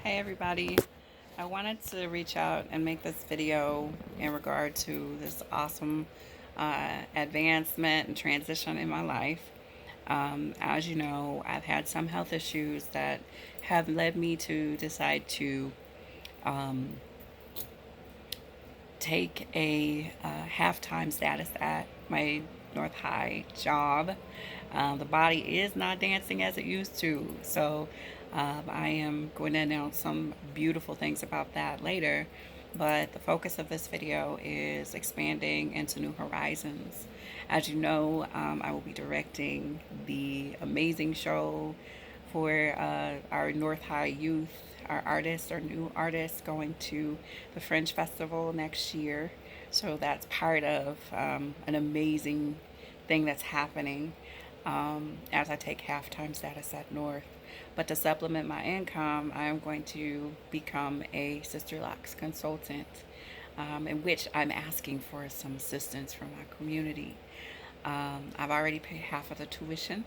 Hey everybody, I wanted to reach out and make this video in regard to this awesome advancement and transition in my life. As you know, I've had some health issues that have led me to decide to um, take a half-time status at my North High job. The body is not dancing as it used to, so I am going to announce some beautiful things about that later. But the focus of this video is expanding into new horizons. As you know, I will be directing the amazing show for our North High youth, our artists, our new artists going to the Fringe Festival next year. So that's part of an amazing thing that's happening as I take halftime status at North. But to supplement my income, I am going to become a Sisterlocks consultant, in which I'm asking for some assistance from my community. I've already paid half of the tuition,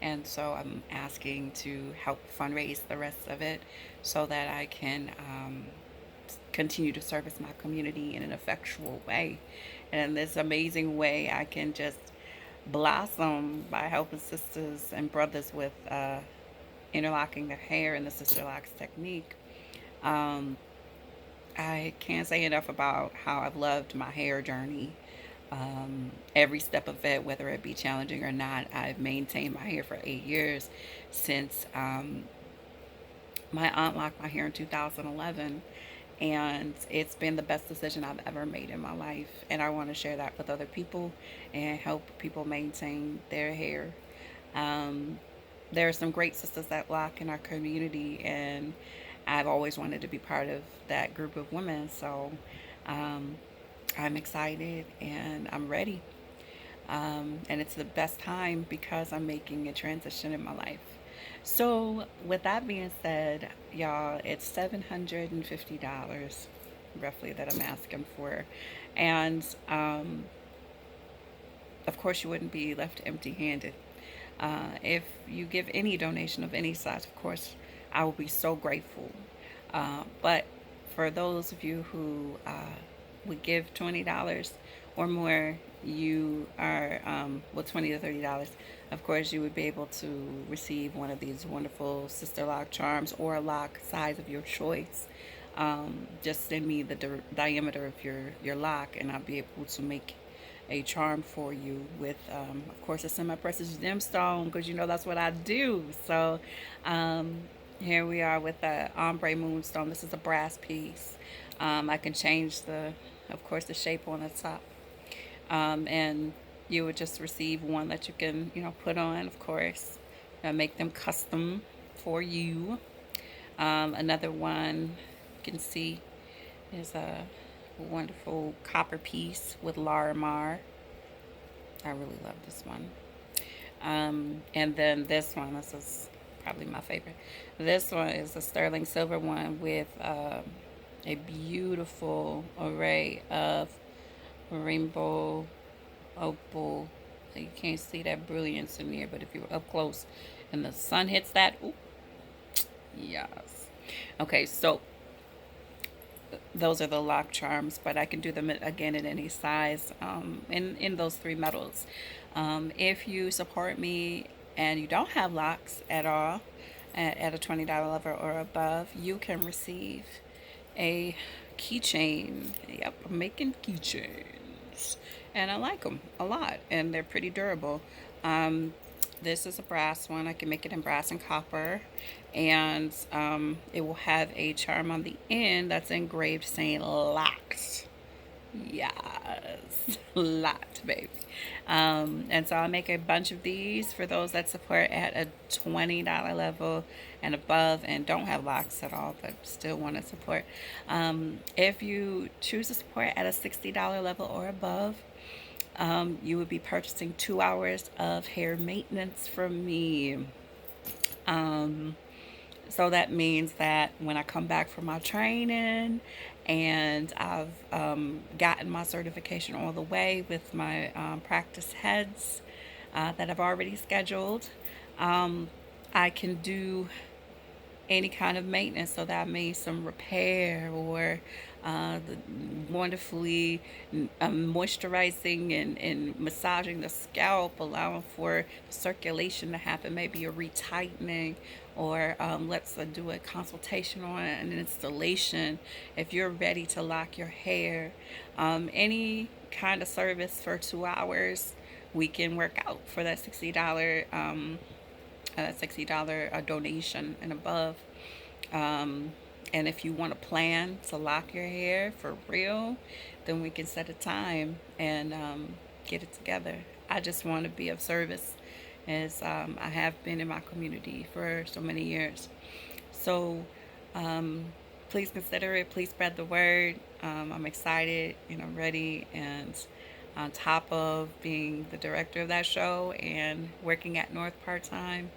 and so I'm asking to help fundraise the rest of it so that I can continue to service my community in an effectual way. And in this amazing way, I can just blossom by helping sisters and brothers with interlocking their hair in the Sisterlocks technique. Um, I can't say enough about how I've loved my hair journey. Every step of it, whether it be challenging or not, I've maintained my hair for 8 years since my aunt locked my hair in 2011, and it's been the best decision I've ever made in my life. And I want to share that with other people and help people maintain their hair. Um, there are some great sisters that lock in our community, and I've always wanted to be part of that group of women. So um, I'm excited and I'm ready. And it's the best time because I'm making a transition in my life. So, with that being said, y'all, it's $750 roughly that I'm asking for. And of course, you wouldn't be left empty handed. If you give any donation of any size, of course, I will be so grateful. But for those of you who would give $20 or more, you are, well, $20 to $30, of course, you would be able to receive one of these wonderful sister lock charms or a lock size of your choice. Just send me the diameter of your lock, and I'll be able to make a charm for you with, of course, a semi-precious gemstone, because you know that's what I do. So here we are with the ombre moonstone. This is a brass piece. I can change of course, the shape on the top, and you would just receive one that you can, put on, of course, make them custom for you. Another one you can see is a wonderful copper piece with Larimar. I really love this one. And then this one, this is probably my favorite. This one is a sterling silver one with a beautiful array of rainbow opal. You can't see that brilliance in here, but if you're up close and the sun hits that, ooh, yes. Okay, so those are the lock charms, but I can do them again in any size, in those three metals. If you support me and you don't have locks at all at a $20 level or above, you can receive a keychain. Yep, I'm making keychains, and I like them a lot, and they're pretty durable. This is a brass one. I can make it in brass and copper, and it will have a charm on the end that's engraved saying "locked." Yes, locked, baby. And so I'll make a bunch of these for those that support at a $20 level and above and don't have locks at all, but still want to support. If you choose to support at a $60 level or above, you would be purchasing 2 hours of hair maintenance from me. So that means that when I come back from my training and I've gotten my certification all the way with my practice heads that I've already scheduled, I can do any kind of maintenance. So that means some repair or the wonderfully moisturizing and massaging the scalp, allowing for the circulation to happen, maybe a retightening, or let's do a consultation on an installation if you're ready to lock your hair. Any kind of service for 2 hours, we can work out for that $60 donation and above. Um, and if you want to plan to lock your hair for real, then we can set a time and get it together. I just want to be of service as I have been in my community for so many years. So um, please consider it. Please spread the word. I'm excited and I'm ready. And on top of being the director of that show and working at North part time,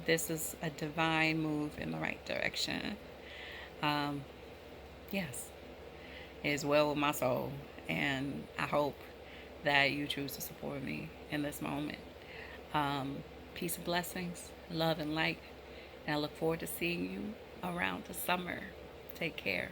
this is a divine move in the right direction. Um, yes, it is well with my soul. And I hope that you choose to support me in this moment. Um, Peace and blessings, love and light. And I look forward to seeing you around the summer. Take care.